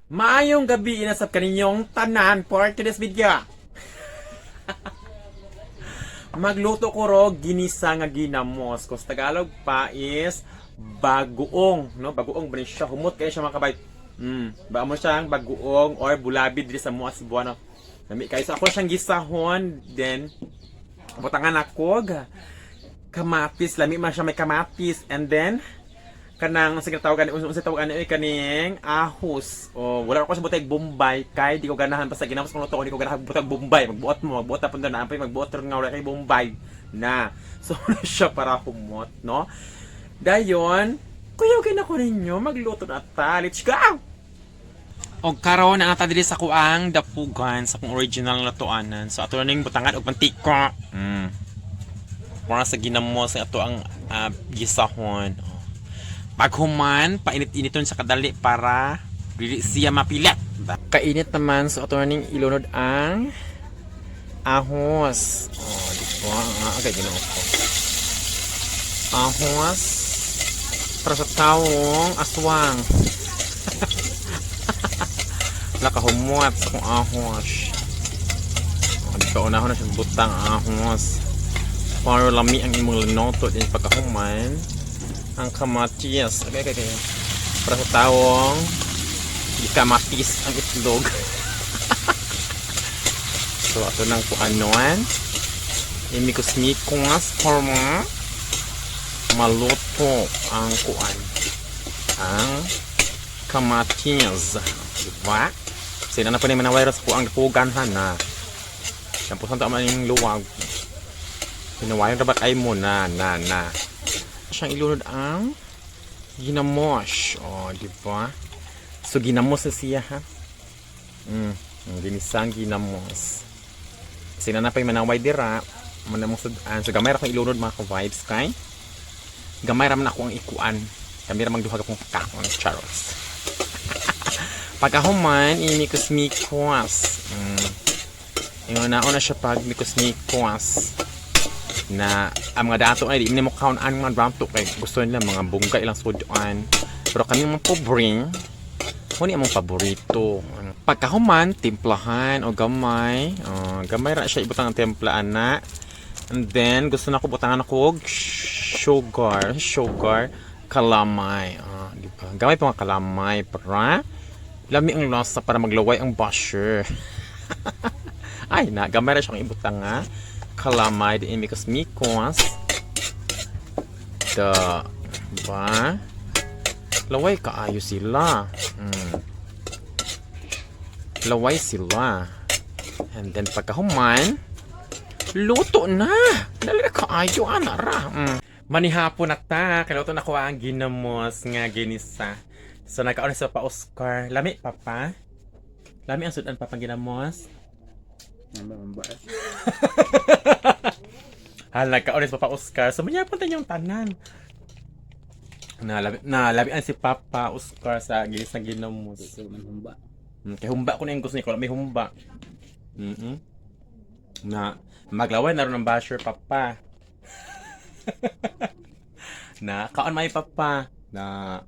Maayong gabi inasab kaninyong tanan for today's video. Magluto ko ro ginisa nga ginamos. Kung sa Tagalog pa is bagoong, no? Bagoong ba siya humot kaya siya mga kabay. Ba mo siyang bagoong or bulabi diri sa mga Cebuano. Nami kay so ako siyang gisahon, then butangan ako kamatis, lami man siya may kamatis, and then kanang sige tawagan unsa tawagan ni kaning ahos o wala ko sa butay Bombay kay di ko ganahan basta ginamos ko luto ko di ko ganahan butag Bombay magbuot ta punta na magbuot nga wala kay Bombay na so siya para humot no dayon kuyaw na ko ninyo magluto na ta let's go og karon ang ata diri sa kuang dapugan sa kung original na lutoanan so ato ning butangan og mantika para sa ginamos ato ang gisahon. Paghuman, painit-initon sa kadali para dili siya mapilat. Kainit naman, so ito na ning ilunod ang ahos. Oh, di ba? Agad yun ako. Ahos para sa taong aswang. Nakahumot sa kong ahos. Oh, di ba? Unahon na siya butang ahos. Para lami ang imong linoto din pagkahuman. Ang kamatis. Okay. Para sa tawong ikamatis ang itlog. So, ito nang kuanuan. Imikos-mikos forma maluto ang kuan. Ang kamatis. Diba? Sila na pa naman ang virus kuang puganhan na. Sampusan ta man yung luwag. Pinawayan rabat ay mo na. Siyang ilunod ang ginamos. O, di ba? So, ginamos na siya, ha? Ginisang ginamos. Sina na pa yung manaway dira. Manamong sudan. So, gamay ra kong ilunod mga ka-vibes, kay? Gamay ra man ako ang ikuan. Kami ra magduhag akong kakon. Charles. Pagkahuman, imikos-mikos. Yung nauna siya pag mikos-mikos. Na ang mga dato ay di mo count ang mga dato kay gusto nila mga bungga ilang sudan pero kami mga pobring muni among paborito pagkahuman timplahan o gamay gamay ra siya ibutang ang timplaan na and then gusto na ko butangan ako sugar kalamay di ba gamay pa mga kalamay para lami ang lasa para maglaway ang basher ay na gamay ra siya ang ibutang nga kalamay din mikos ba laway kaayo sila laway sila and then pagkahuman luto na dali kaayo anara manihapon na ta kaluto na ko ang ginamos nga ginisa so nagkaon sa pa Oscar lami papa lami ang sudan papa ginamos nagka-orange pa Oscar. So, manyapan tayo yung tanan. Labian si Papa Oscar sa gilis na ginamos. Kaya humba ko na yung gusto niya. May humba. Na maglaway na rin ng basher, Papa. Na kaon may Papa. Na